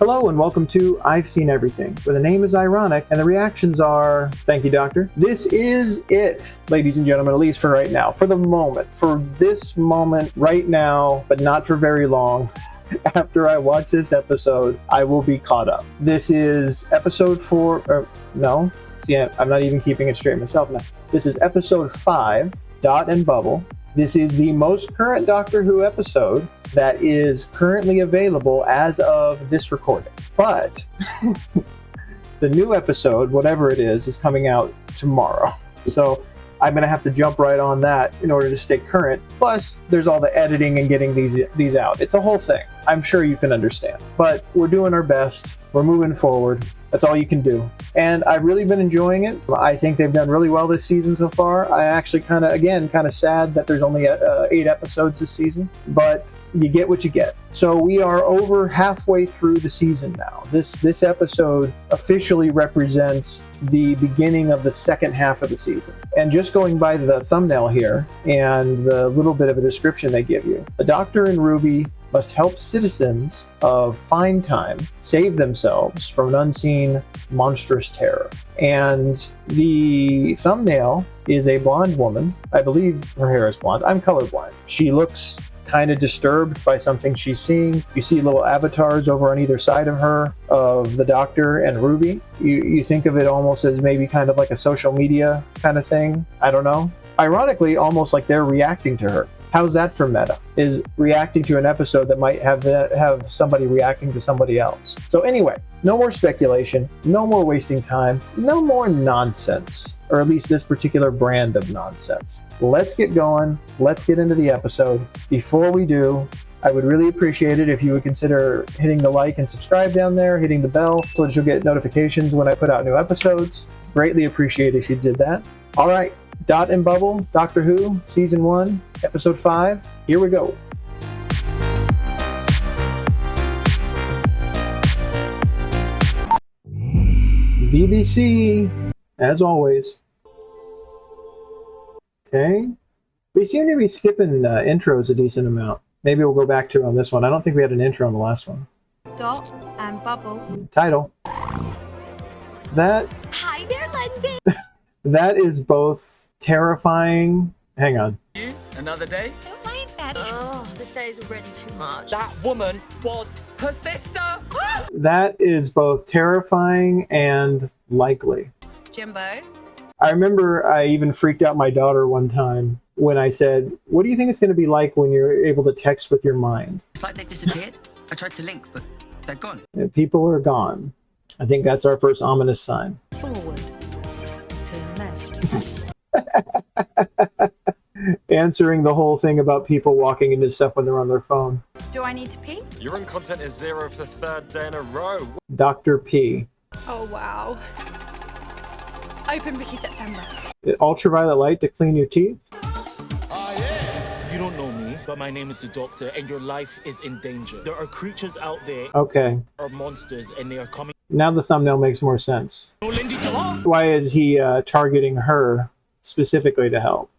Hello and welcome to I've Seen Everything, where the name is ironic and the reactions are, thank you, Doctor. This is it, ladies and gentlemen, at least for right now, for the moment, for this moment right now, but not for very long. After I watch this episode, I will be caught up. This is episode 4, no, see, I'm not even keeping it straight myself now. This is episode 5, Dot and Bubble. This is the most current Doctor Who episode that is currently available as of this recording. But the new episode, whatever it is coming out tomorrow. So I'm going to have to jump right on that in order to stay current. Plus, there's all the editing and getting these out. It's a whole thing. I'm sure you can understand. But we're doing our best. We're moving forward. That's all you can do. And I've really been enjoying it. I think they've done really well this season so far. I actually kind of sad that there's only 8 episodes this season, but you get what you get. So we are over halfway through the season now. This episode officially represents the beginning of the second half of the season. And just going by the thumbnail here and the little bit of a description they give you, the Doctor and Ruby must help citizens of Finetime save themselves from an unseen monstrous terror. And the thumbnail is a blonde woman. I believe her hair is blonde. I'm colorblind. She looks kind of disturbed by something she's seeing. You see little avatars over on either side of her of the Doctor and Ruby. You think of it almost as maybe kind of like a social media kind of thing. I don't know. Ironically, almost like they're reacting to her. How's that for meta? Is reacting to an episode that might have somebody reacting to somebody else. So anyway, no more speculation, no more wasting time, no more nonsense, or at least this particular brand of nonsense. Let's get going. Let's get into the episode. Before we do, I would really appreciate it if you would consider hitting the like and subscribe down there, hitting the bell so that you'll get notifications when I put out new episodes. Greatly appreciate it if you did that. All right. Dot and Bubble, Doctor Who, Season 1, Episode 5. Here we go. BBC, as always. Okay. We seem to be skipping intros a decent amount. Maybe we'll go back to it on this one. I don't think we had an intro on the last one. Dot and Bubble. Title. That... Hi there, Lindsay! That is both terrifying. Hang on. You? Another day? Don't mind, Daddy. Oh, this day is already too much. That woman was her sister! That is both terrifying and likely. Jimbo? I remember I even freaked out my daughter one time when I said, what do you think it's going to be like when you're able to text with your mind? It's like they've disappeared. I tried to link, but they're gone. People are gone. I think that's our first ominous sign. Forward. Turn left. Answering the whole thing about people walking into stuff when they're on their phone. Do I need to pee? Urine content is 0 for the 3rd day in a row. Dr. P. Oh, wow. Open Ricky September. Ultraviolet light to clean your teeth. Yeah. You don't know me, but my name is the Doctor, and your life is in danger. There are creatures out there, Okay. are monsters, and they are coming. Now the thumbnail makes more sense. Why is he targeting her specifically to help?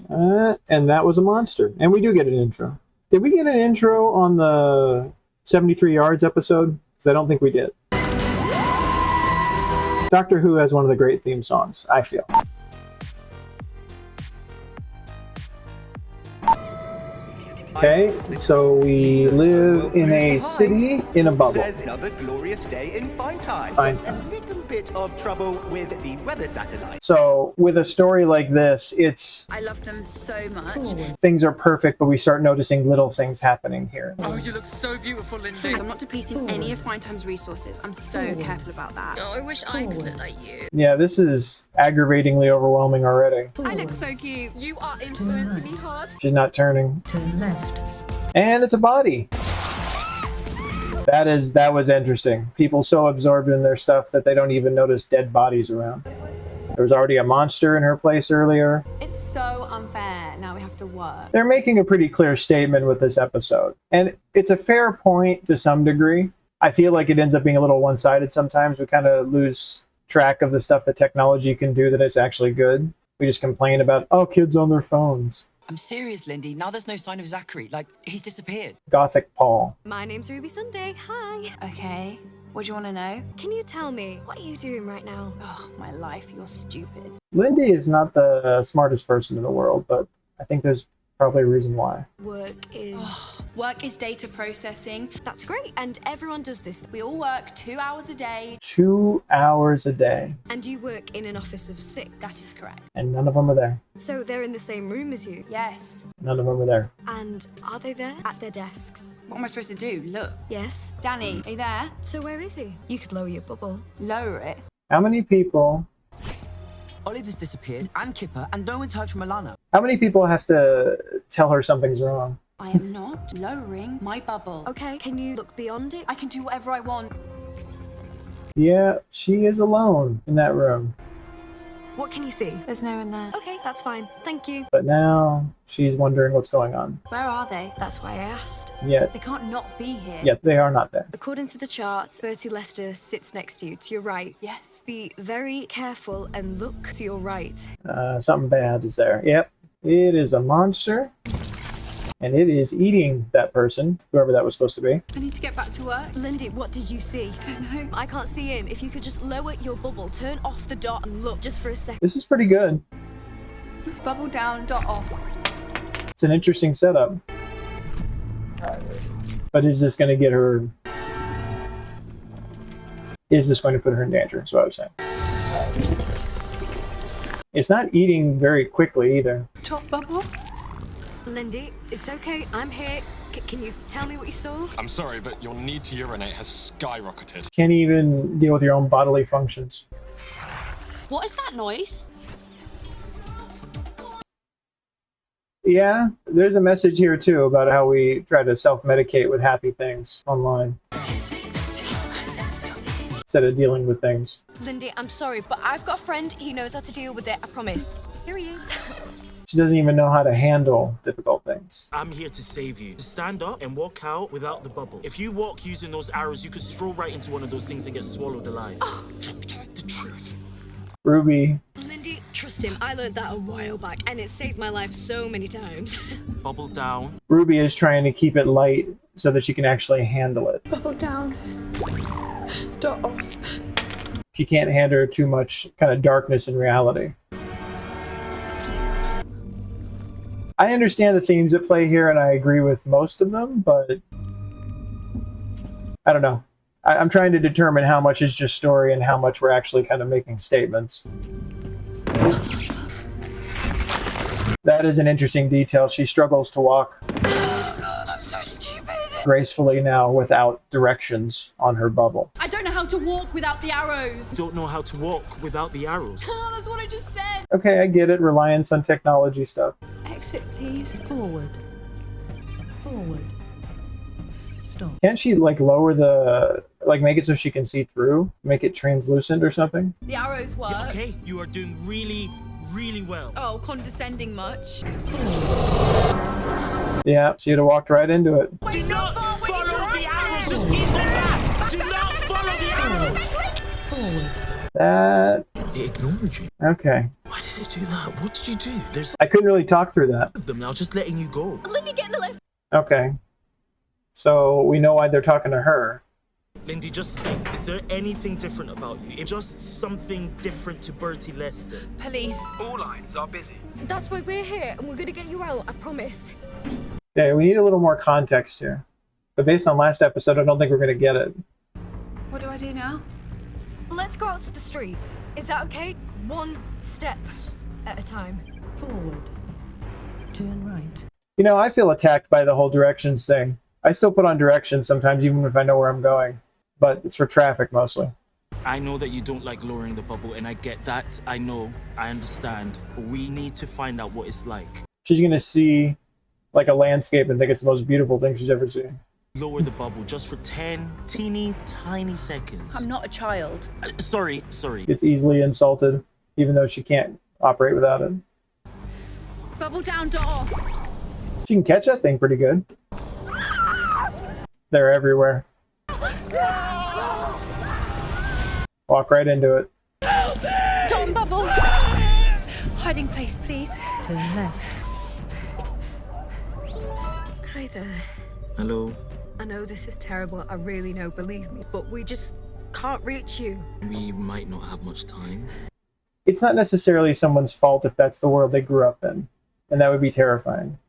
And that was a monster. And we do get an intro. Did we get an intro on the 73 Yards episode? Because I don't think we did. Doctor Who has one of the great theme songs, I feel. Okay, so we live in a city in a bubble. Says another glorious day in Finetime. Finetime. A little bit of trouble with the weather satellite. So with a story like this, it's... I love them so much. Things are perfect, but we start noticing little things happening here. Oh, you look so beautiful, Lindy. I'm not depleting any of Finetime's resources. I'm so careful about that. Oh, I wish I could look like you. Yeah, this is aggravatingly overwhelming already. I look so cute. You are influencing me hard. She's not turning. Turn left. And it's a body. That was interesting. People so absorbed in their stuff that they don't even notice dead bodies around. There was already a monster in her place earlier. It's so unfair. Now we have to work. They're making a pretty clear statement with this episode. And it's a fair point to some degree. I feel like it ends up being a little one-sided sometimes. We kind of lose track of the stuff that technology can do that is actually good. We just complain about, oh, kids on their phones. I'm serious, Lindy. Now there's no sign of Zachary. Like, he's disappeared. Gothic Paul. My name's Ruby Sunday. Hi. Okay, what do you want to know? Can you tell me, what are you doing right now? Oh, my life, you're stupid. Lindy is not the smartest person in the world, but I think there's probably a reason why. Work is... Work is data processing. That's great, and everyone does this. We all work 2 hours a day. 2 hours a day. And you work in an office of 6. That is correct. And none of them are there. So they're in the same room as you? Yes. None of them are there. And are they there? At their desks? What am I supposed to do? Look. Yes. Danny, are you there? So where is he? You could lower your bubble. Lower it. How many people... Oliver's disappeared, and Kipper, and no one's heard from Alana. How many people have to tell her something's wrong? I am not lowering my bubble. Okay, can you look beyond it? I can do whatever I want. Yeah, she is alone in that room. What can you see? There's no one there. Okay, that's fine. Thank you. But now she's wondering what's going on. Where are they? That's why I asked. Yet, They can't not be here. yet they are not there. According to the chart, Bertie Lester sits next to you, to your right. Yes. Be very careful and look to your right. Something bad is there. Yep, it is a monster. And it is eating that person, whoever that was supposed to be. I need to get back to work. Lindy, what did you see? Don't know. I can't see in. If you could just lower your bubble, turn off the dot and look just for a second. This is pretty good. Bubble down, dot off. It's an interesting setup. But is this going to get her... Is this going to put her in danger, is what I was saying. It's not eating very quickly either. Top bubble. Lindy, it's okay. I'm here. Can you tell me what you saw? I'm sorry, but your need to urinate has skyrocketed. Can't even deal with your own bodily functions. What is that noise? Yeah, there's a message here too about how we try to self-medicate with happy things online instead of dealing with things. Lindy, I'm sorry, but I've got a friend. He knows how to deal with it. I promise. Here he is. She doesn't even know how to handle difficult things. I'm here to save you. Stand up and walk out without the bubble. If you walk using those arrows, you could stroll right into one of those things and get swallowed alive. Oh, the truth. Ruby. Lindy, trust him. I learned that a while back, and it saved my life so many times. Bubble down. Ruby is trying to keep it light so that she can actually handle it. Bubble down. Dot off. She can't handle too much kind of darkness in reality. I understand the themes at play here, and I agree with most of them, but I don't know. I'm trying to determine how much is just story and how much we're actually kind of making statements. That is an interesting detail. She struggles to walk I'm so stupid. gracefully now without directions on her bubble. I don't know how to walk without the arrows. Don't know how to walk without the arrows. Oh, that's what I just said. Okay, I get it. Reliance on technology stuff. Exit, please. Forward. Forward. Stop. Can't she, like, lower the... Like, make it so she can see through? Make it translucent or something? The arrows work. Yeah, okay, you are doing really, really well. Oh, condescending much. Yeah, she'd have walked right into it. Do not follow the arrows! Just keep them back! Do not follow the arrows! Forward. That... It ignored you. Okay. Why did it do that? What did you do? There's I couldn't really talk through that. them now, just letting you go. Lindy, get in the lift. Okay. So we know why they're talking to her. Lindy, just think, is there anything different about you? It's just something different to Bertie Lester. Police. All lines are busy. That's why we're here, and we're gonna get you out. I promise. Yeah, we need a little more context here. But based on last episode, I don't think we're going to get it. What do I do now? Let's go out to the street. Is that okay? One step at a time. Forward. Turn right. You know, I feel attacked by the whole directions thing. I still put on directions sometimes, even if I know where I'm going. But it's for traffic, mostly. I know that you don't like lowering the bubble, and I get that. I know. I understand. But we need to find out what it's like. She's going to see, like, a landscape and think it's the most beautiful thing she's ever seen. Lower the bubble just for 10 teeny tiny seconds. I'm not a child. Sorry. Gets easily insulted, even though she can't operate without it. Bubble down, dot off. She can catch that thing pretty good. They're everywhere. Walk right into it. Dot and bubble. Hiding place, please. Turn left. Hi there. Hello. I know this is terrible, I really know, believe me, but we just can't reach you. We might not have much time. It's not necessarily someone's fault if that's the world they grew up in, and that would be terrifying.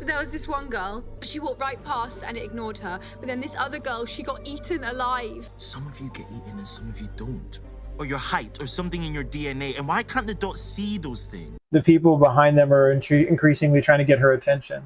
There was this one girl, she walked right past and it ignored her. But then this other girl, she got eaten alive. Some of you get eaten and some of you don't. Or your height, or something in your DNA. And why can't the dots see those things? The people behind them are increasingly trying to get her attention.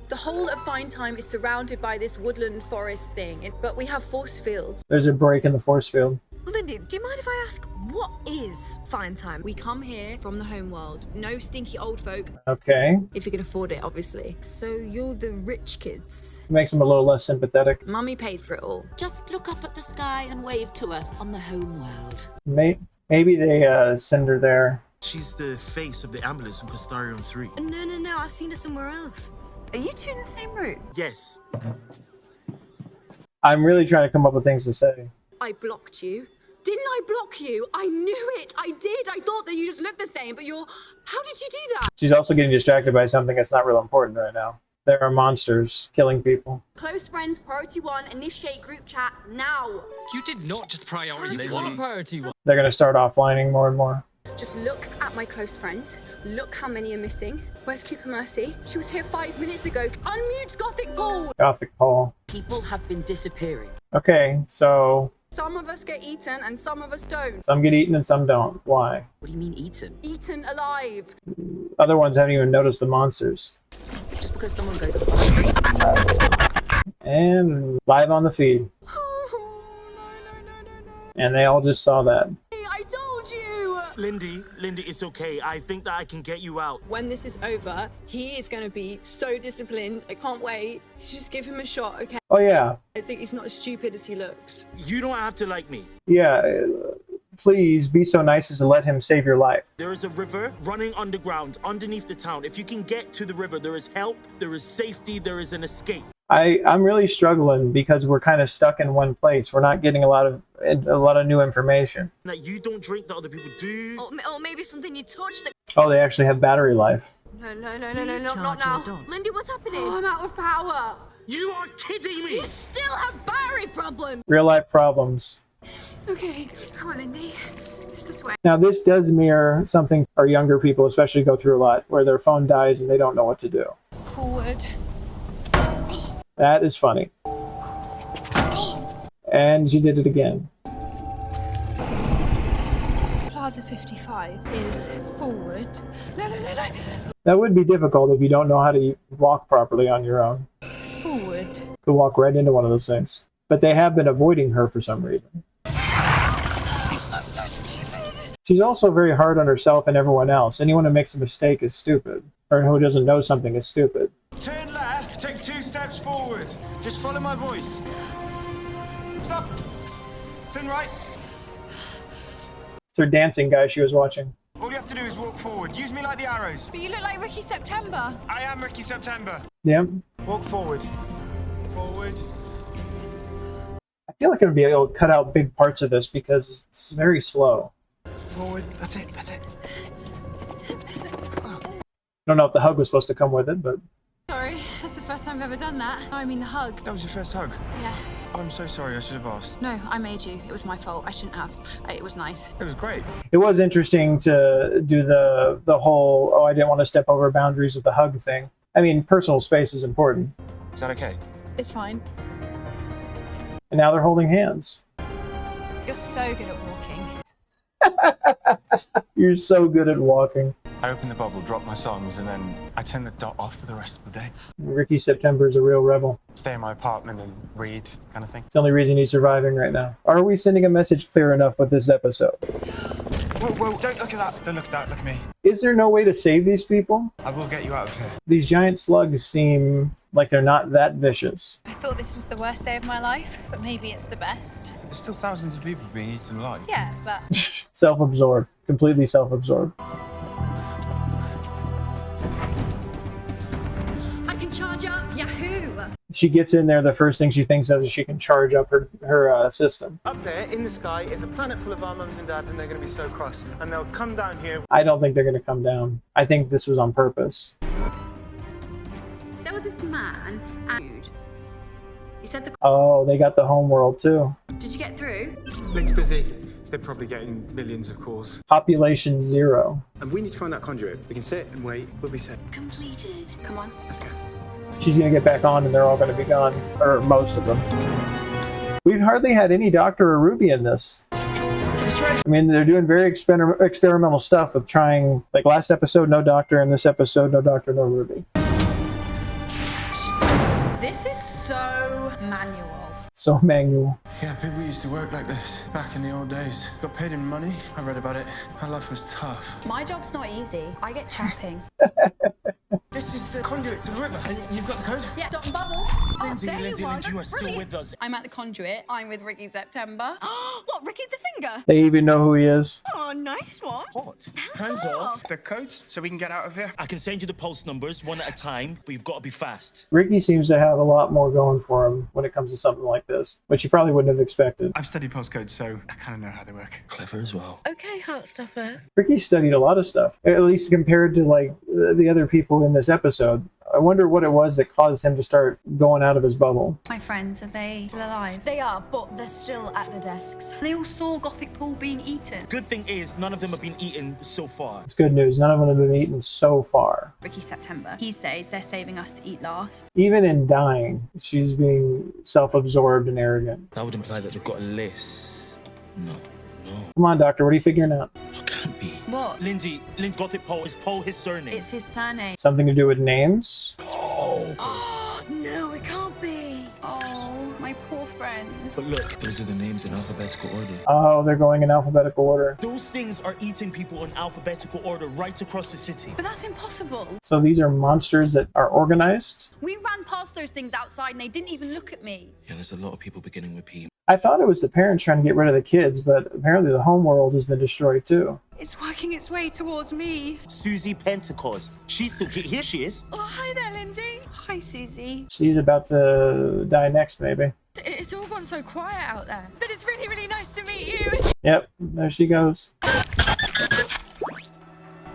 The whole of Finetime is surrounded by this woodland forest thing, but we have force fields. There's a break in the force field. Lindy, do you mind if I ask, what is Finetime? We come here from the home world. No stinky old folk. Okay. If you can afford it, obviously. So you're the rich kids. Makes them a little less sympathetic. Mummy paid for it all. Just look up at the sky and wave to us on the home world. Maybe they send her there. She's the face of the ambulance in Postarium 3. No, I've seen her somewhere else. Are you two in the same room? Yes. I'm really trying to come up with things to say. I blocked you. Didn't I block you? I knew it. I did. I thought that you just looked the same, but you're... How did you do that? She's also getting distracted by something that's not real important right now. There are monsters killing people. Close friends, priority 1, initiate group chat now. You did not just priority one. Priority one. They're going to start offlining more and more. Just look at my close friends. Look how many are missing. Where's Cooper Mercy? She was here 5 minutes ago. Unmute Gothic Paul! Gothic Paul. People have been disappearing. Okay, so Some of us get eaten and some of us don't. some get eaten and some don't. Why? What do you mean eaten? Eaten alive. Other ones haven't even noticed the monsters. Just because someone goes up the street. And live on the feed. No. And they all just saw that. I told you! Lindy, it's okay. I think that I can get you out. When this is over, he is going to be so disciplined. I can't wait. Just give him a shot, okay? Oh yeah. I think he's not as stupid as he looks. You don't have to like me. Yeah. Please be so nice as to let him save your life. There is a river running underground, underneath the town. If you can get to the river, there is help, there is safety, there is an escape. I'm really struggling because we're kind of stuck in one place. We're not getting a lot of new information. That you don't drink that other people do. Or maybe something you touch that... Oh, they actually have battery life. No, Please not charge now. your dog. Lindy, what's happening? Oh, I'm out of power. You are kidding me! You still have battery problems. Real life problems. Okay, come on, Lindy. It's this way. Now this does mirror something our younger people especially go through a lot, where their phone dies and they don't know what to do. Forward. That is funny. And she did it again. Plaza 55 is forward. No. That would be difficult if you don't know how to walk properly on your own. Forward. Could walk right into one of those things. But they have been avoiding her for some reason. That's so stupid. She's also very hard on herself and everyone else. Anyone who makes a mistake is stupid. Or who doesn't know something is stupid. Turn left, take 2 steps forward. Just follow my voice. Stop. Turn right. It's her dancing guy she was watching. All you have to do is walk forward. Use me like the arrows. But you look like Ricky September. I am Ricky September. Yep. Walk forward. Forward. I feel like I'm going to be able to cut out big parts of this because it's very slow. Forward. That's it. I don't know if the hug was supposed to come with it, but... Sorry, that's the first time I've ever done that. I mean the hug. That was your first hug? Yeah. I'm so sorry, I should have asked. No, I made you. It was my fault. I shouldn't have. It was nice. It was great. It was interesting to do the whole, oh, I didn't want to step over boundaries with the hug thing. I mean, personal space is important. Is that okay? It's fine. And now they're holding hands. You're so good at walking. You're so good at walking. I open the bubble, drop my songs, and then I turn the dot off for the rest of the day. Ricky September is a real rebel. Stay in my apartment and read, kind of thing. It's the only reason he's surviving right now. Are we sending a message clear enough with this episode? Whoa, don't look at that. Don't look at that, look at me. Is there no way to save these people? I will get you out of here. These giant slugs seem like they're not that vicious. I thought this was the worst day of my life, but maybe it's the best. There's still thousands of people being eaten alive. Yeah, but... Self-absorbed. Completely self-absorbed. I can charge up. Yahoo! She gets in there, the first thing she thinks of is she can charge up her system. Up there, in the sky, is a planet full of our mums and dads, and they're going to be so cross. And they'll come down here. I don't think they're going to come down. I think this was on purpose. There was was this man and he said the... Oh, they got the homeworld too. Did you get through? Link's busy. They're probably getting millions of calls. Population 0. And we need to find that conduit. We can sit and wait. We'll be set. Completed. Come on. Let's go. She's gonna get back on and they're all gonna be gone. Or most of them. We've hardly had any Doctor or Ruby in this. I mean, they're doing very experimental stuff with trying, like last episode, no Doctor, and this episode, no Doctor, no Ruby. This is so manual. So manual. Yeah, people used to work like this back in the old days. Got paid in money. I read about it. My life was tough. My job's not easy. I get chapping. This is the conduit to the river. And you've got the code? Yeah, Dot and Bubble. Lindsay, there Lindsay, you are. Lindsay, you are That's still brilliant. with us. I'm at the conduit. I'm with Ricky September. What, Ricky the singer? They even know who he is. Oh, nice one. What? Hands off. The codes, so we can get out of here. I can send you the post numbers one at a time, but you've got to be fast. Ricky seems to have a lot more going for him when it comes to something like this, which you probably wouldn't have expected. I've studied postcodes, so I kind of know how they work. Clever as well. Okay, Heartstopper. Ricky studied a lot of stuff, at least compared to like the other people in this episode. I wonder what it was that caused him to start going out of his bubble. My friends, are they still alive? They are, but they're still at the desks. They all saw Gothic Paul being eaten. Good thing is, none of them have been eaten so far. It's good news. None of them have been eaten so far. Ricky September. He says they're saving us to eat last. Even in dying, she's being self-absorbed and arrogant. That would imply that they've got a list. No. Come on, Doctor. What are you figuring out? It can't be. What? Lindsay, Gothic Paul. Is Paul his surname? It's his surname. Something to do with names? Oh, no, it can't be. Oh, my poor friends. But look, those are the names in alphabetical order. Oh, they're going in alphabetical order. Those things are eating people in alphabetical order right across the city. But that's impossible. So these are monsters that are organized? We ran past those things outside and they didn't even look at me. Yeah, there's a lot of people beginning with P. I thought it was the parents trying to get rid of the kids, but apparently the homeworld has been destroyed too. It's working its way towards me. Susie Pentecost. She's still here. Here she is. Oh, hi there, Lindsay. Hi, Susie. She's about to die next, maybe. It's all gone so quiet out there. But it's really, really nice to meet you. Yep, there she goes. But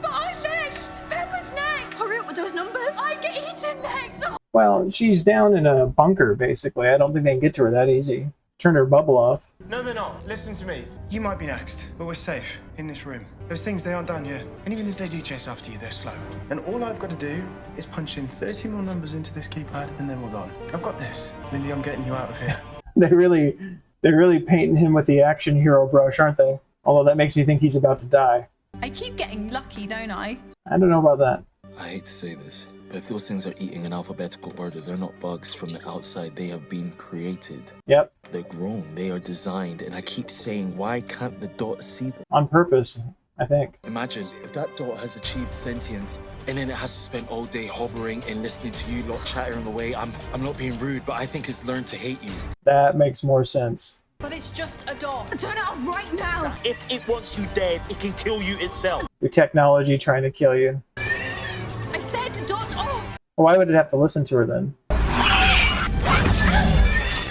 I'm next. Pepper's next. Hurry up with those numbers. I get eaten next. Oh. Well, she's down in a bunker, basically. I don't think they can get to her that easy. Turn her bubble off. No, they're not. Listen to me. You might be next, but we're safe in this room. Those things, they aren't done yet. And even if they do chase after you, they're slow. And all I've got to do is punch in 30 more numbers into this keypad, and then we're gone. I've got this. Lindy, I'm getting you out of here. They're really painting him with the action hero brush, aren't they? Although that makes me think he's about to die. I keep getting lucky, don't I? I don't know about that. I hate to say this, but if those things are eating in alphabetical order, they're not bugs from the outside. They have been created. Yep. They're grown. They are designed. And I keep saying, why can't the dot see them? On purpose, I think. Imagine if that dot has achieved sentience and then it has to spend all day hovering and listening to you lot chattering away. I'm not being rude, but I think it's learned to hate you. That makes more sense. But it's just a dot. Turn it off right now. If it wants you dead, it can kill you itself. Your technology trying to kill you. I said dot off. Why would it have to listen to her then?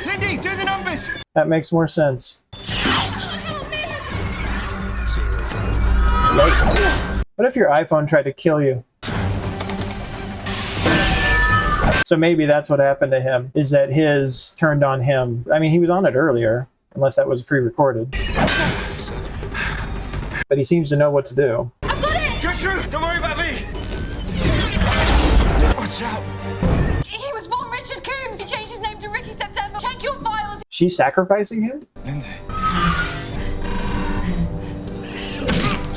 Lindy, do the numbers! That makes more sense. What if your iPhone tried to kill you? So maybe that's what happened to him, is that his turned on him. I mean, he was on it earlier, unless that was pre-recorded. But he seems to know what to do. I've got it! Go through! Don't worry about me! Watch out! He was born Richard Coombs. He changed his name to Ricky September. Check your files. She's sacrificing him? Lindsay.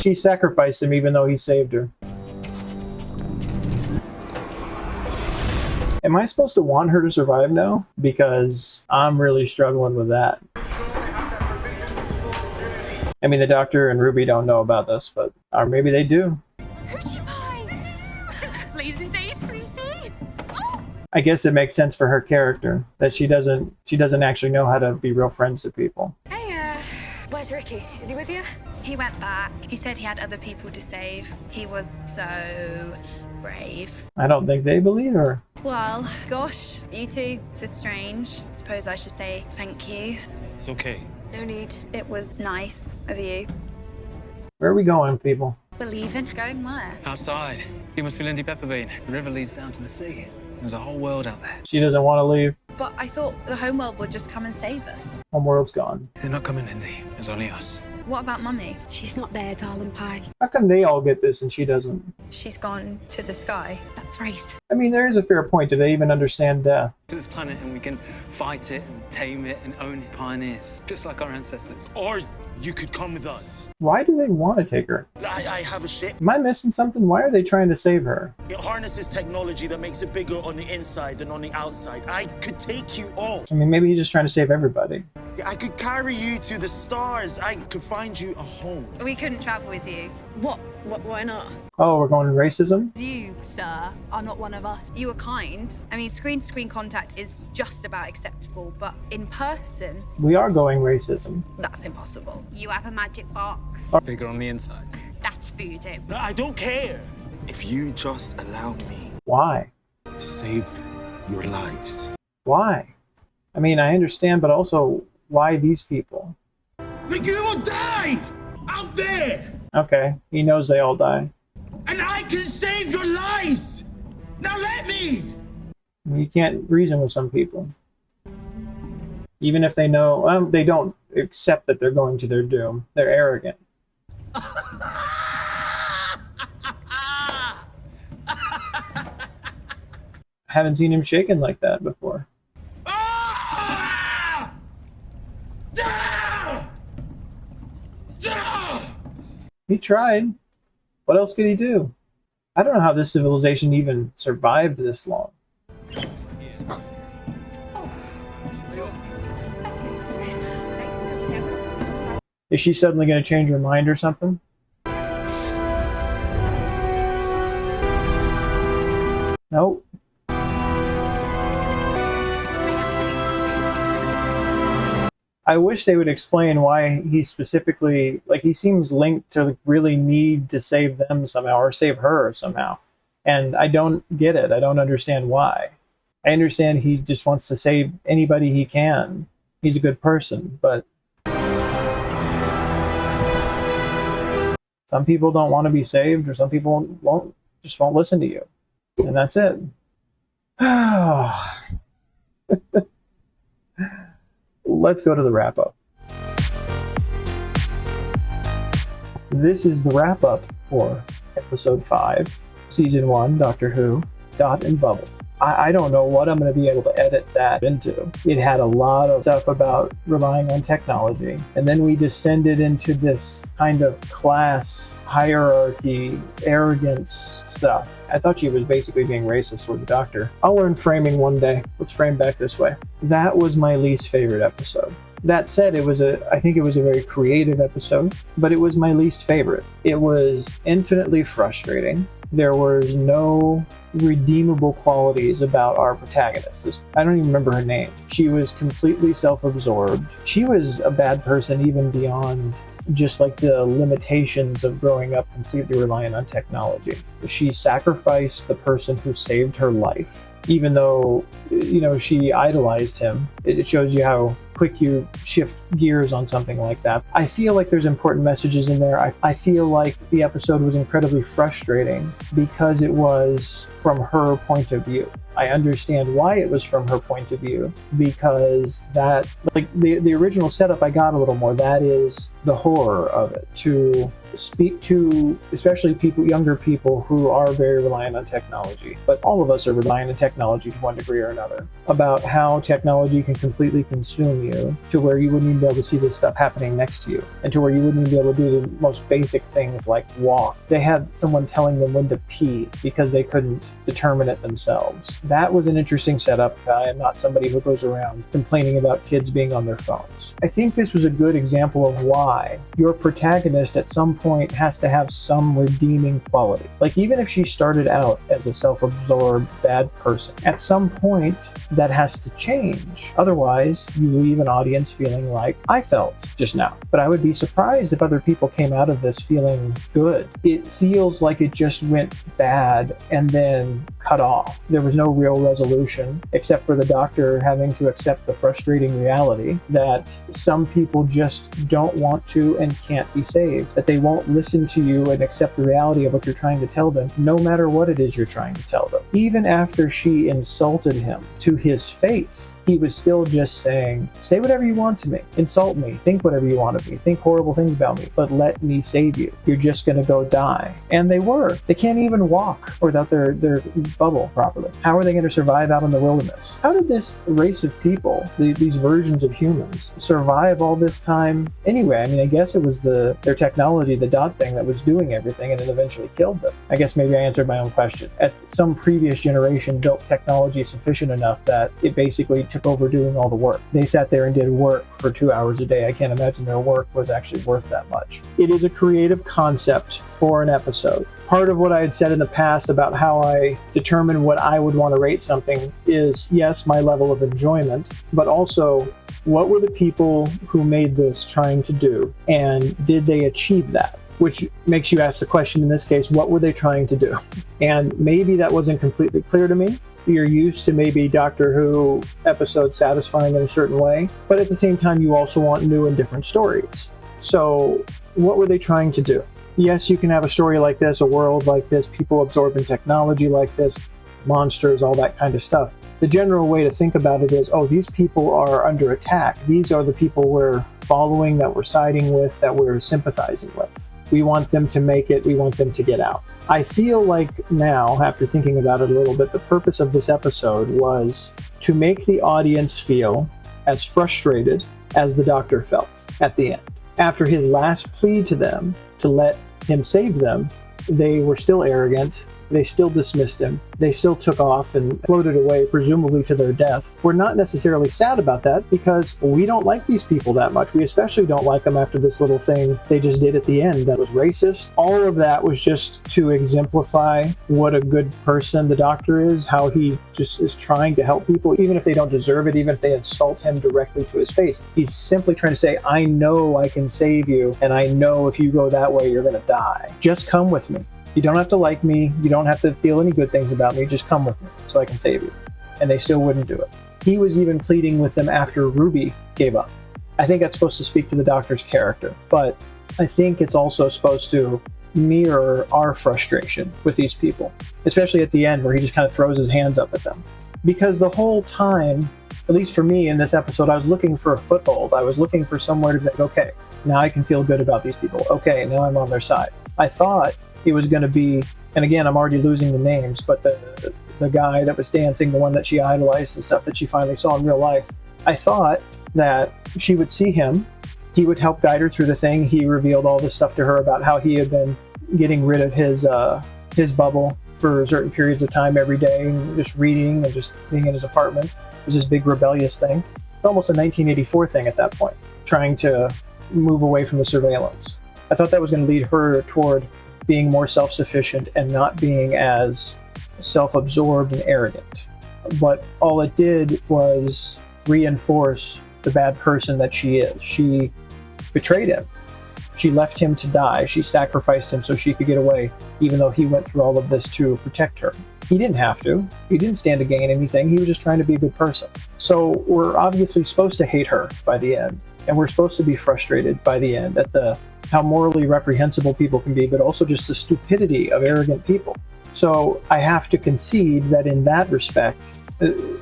She sacrificed him even though he saved her. Am I supposed to want her to survive now? Because I'm really struggling with that. I mean, the Doctor and Ruby don't know about this, but or maybe they do. Hoochie pie. Please and days, sweetie. I guess it makes sense for her character that she doesn't actually know how to be real friends to people. Hey, where's Ricky? Is he with you? He went back. He said he had other people to save. He was so brave. I don't think they believe her. Well, gosh, you two, this is strange. Suppose I should say thank you. It's okay. No need. It was nice of you. Where are we going, people? Believing? Going where? Outside. You must be Lindy Pepperbean. The river leads down to the sea. There's a whole world out there. She doesn't want to leave. But I thought the homeworld would just come and save us. Homeworld's gone. They're not coming, Lindy. There's only us. What about Mummy? She's not there, darling pie. How come they all get this and she doesn't? She's gone to the sky. That's Rhys. I mean, there is a fair point. Do they even understand death? To this planet, and we can fight it and tame it and own it. Pioneers, just like our ancestors. Or you could come with us. Why do they want to take her? I have a ship. Am I missing something? Why are they trying to save her? It harnesses technology that makes it bigger on the inside than on the outside. I could take you all. I mean, maybe he's just trying to save everybody. I could carry you to the stars. I could find you a home. We couldn't travel with you. What? Why not? Oh, we're going to racism? You, sir, are not one of us. You are kind. I mean, screen-to-screen contact is just about acceptable, but in person... We are going racism. That's impossible. You have a magic box. Bigger on the inside. That's voodoo. No, I don't care. If you just allow me Why? to save your lives. Why? I mean, I understand, but also, why these people? Like you will die out there. Okay, he knows they all die. And I can save your lives. Now let me. You can't reason with some people. Even if they know, they don't accept that they're going to their doom. They're arrogant. I haven't seen him shaken like that before. He tried. What else could he do? I don't know how this civilization even survived this long. Is she suddenly going to change her mind or something? Nope. I wish they would explain why he specifically, like, he seems linked to really need to save them somehow, or save her somehow. And I don't get it. I don't understand why. I understand he just wants to save anybody he can. He's a good person, but some people don't want to be saved, or some people won't listen to you. And that's it. Let's go to the wrap-up. This is the wrap-up for Episode 5, Season 1, Doctor Who, Dot and Bubble. I don't know what I'm going to be able to edit that into. It had a lot of stuff about relying on technology, and then we descended into this kind of class hierarchy, arrogance stuff. I thought she was basically being racist toward the Doctor. I'll learn framing one day. Let's frame back this way. That was my least favorite episode. That said, I think it was a very creative episode, but it was my least favorite. It was infinitely frustrating. There was no redeemable qualities about our protagonist. I don't even remember her name. She was completely self-absorbed. She was a bad person even beyond just like the limitations of growing up completely reliant on technology. She sacrificed the person who saved her life, even though, she idolized him. It shows you how quick you shift gears on something like that. I feel like there's important messages in there. I feel like the episode was incredibly frustrating because it was from her point of view. I understand why it was from her point of view, because that, like, the original setup, I got a little more. That is the horror of it, to speak to especially younger people who are very reliant on technology, but all of us are reliant on technology to one degree or another, about how technology can completely consume you to where you wouldn't even be able to see this stuff happening next to you, and to where you wouldn't even be able to do the most basic things like walk. They had someone telling them when to pee because they couldn't determine it themselves. That was an interesting setup. I am not somebody who goes around complaining about kids being on their phones. I think this was a good example of why your protagonist at some point has to have some redeeming quality. Like, even if she started out as a self-absorbed bad person, at some point that has to change. Otherwise, you leave an audience feeling like I felt just now. But I would be surprised if other people came out of this feeling good. It feels like it just went bad and then cut off. There was no real resolution, except for the Doctor having to accept the frustrating reality that some people just don't want to and can't be saved, that they won't listen to you and accept the reality of what you're trying to tell them, no matter what it is you're trying to tell them. Even after she insulted him to his face, he was still just saying, say whatever you want to me, insult me, think whatever you want of me, think horrible things about me, but let me save you. You're just gonna go die. And they were. They can't even walk without their bubble properly. How are they gonna survive out in the wilderness? How did this race of people, these versions of humans, survive all this time anyway? I mean, I guess it was their technology, the dot thing, that was doing everything, and it eventually killed them. I guess maybe I answered my own question. At some previous generation built technology sufficient enough that it basically took over doing all the work. They sat there and did work for 2 hours a day. I can't imagine their work was actually worth that much. It is a creative concept for an episode. Part of what I had said in the past about how I determine what I would want to rate something is, yes, my level of enjoyment, but also what were the people who made this trying to do, and did they achieve that? Which makes you ask the question in this case, what were they trying to do? And maybe that wasn't completely clear to me. You're used to maybe Doctor Who episodes satisfying in a certain way, but at the same time you also want new and different stories. So what were they trying to do? Yes, you can have a story like this, a world like this, people absorbing technology like this, monsters, all that kind of stuff. The general way to think about it is, oh, these people are under attack. These are the people we're following, that we're siding with, that we're sympathizing with. We want them to make it. We want them to get out. I feel like now, after thinking about it a little bit, the purpose of this episode was to make the audience feel as frustrated as the Doctor felt at the end. After his last plea to them to let him save them, they were still arrogant. They still dismissed him. They still took off and floated away, presumably to their death. We're not necessarily sad about that because we don't like these people that much. We especially don't like them after this little thing they just did at the end that was racist. All of that was just to exemplify what a good person the Doctor is, how he just is trying to help people, even if they don't deserve it, even if they insult him directly to his face. He's simply trying to say, I know I can save you, and I know if you go that way, you're going to die. Just come with me. You don't have to like me. You don't have to feel any good things about me. Just come with me so I can save you. And they still wouldn't do it. He was even pleading with them after Ruby gave up. I think that's supposed to speak to the Doctor's character, but I think it's also supposed to mirror our frustration with these people, especially at the end where he just kind of throws his hands up at them. Because the whole time, at least for me in this episode, I was looking for a foothold. I was looking for somewhere to be like, okay, now I can feel good about these people. Okay, now I'm on their side. I thought it was going to be, and again, I'm already losing the names, but the guy that was dancing, the one that she idolized and stuff that she finally saw in real life, I thought that she would see him, he would help guide her through the thing. He revealed all this stuff to her about how he had been getting rid of his bubble for certain periods of time every day, and just reading and just being in his apartment. It was this big rebellious thing. It's almost a 1984 thing at that point, trying to move away from the surveillance. I thought that was going to lead her toward being more self-sufficient and not being as self-absorbed and arrogant. But all it did was reinforce the bad person that she is. She betrayed him. She left him to die. She sacrificed him so she could get away, even though he went through all of this to protect her. He didn't have to. He didn't stand to gain anything. He was just trying to be a good person. So we're obviously supposed to hate her by the end, and we're supposed to be frustrated by the end at how morally reprehensible people can be, but also just the stupidity of arrogant people. So I have to concede that in that respect,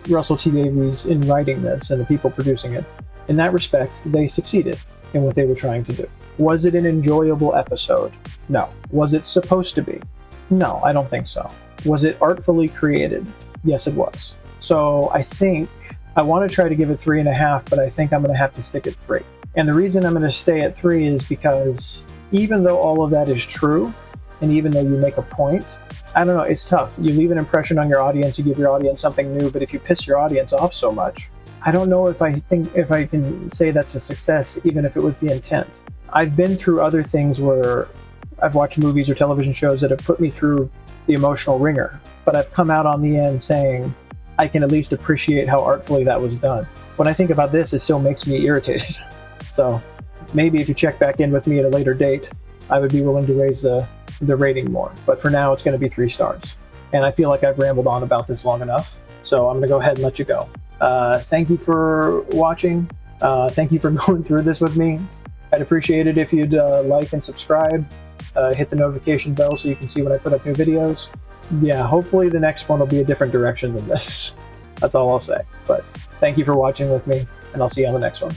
Russell T Davies, in writing this and the people producing it, in that respect, they succeeded in what they were trying to do. Was it an enjoyable episode? No. Was it supposed to be? No, I don't think so. Was it artfully created? Yes, it was. So I think I want to try to give it 3.5, but I think I'm going to have to stick at 3. And the reason I'm going to stay at 3 is because even though all of that is true, and even though you make a point, I don't know, it's tough. You leave an impression on your audience, you give your audience something new, but if you piss your audience off so much, I don't know if I can say that's a success, even if it was the intent. I've been through other things where I've watched movies or television shows that have put me through the emotional ringer, but I've come out on the end saying, I can at least appreciate how artfully that was done. When I think about this, it still makes me irritated. So maybe if you check back in with me at a later date, I would be willing to raise the rating more. But for now, it's going to be 3 stars. And I feel like I've rambled on about this long enough. So I'm going to go ahead and let you go. Thank you for watching. Thank you for going through this with me. I'd appreciate it if you'd like and subscribe. Hit the notification bell so you can see when I put up new videos. Yeah, hopefully the next one will be a different direction than this. That's all I'll say. But thank you for watching with me, and I'll see you on the next one.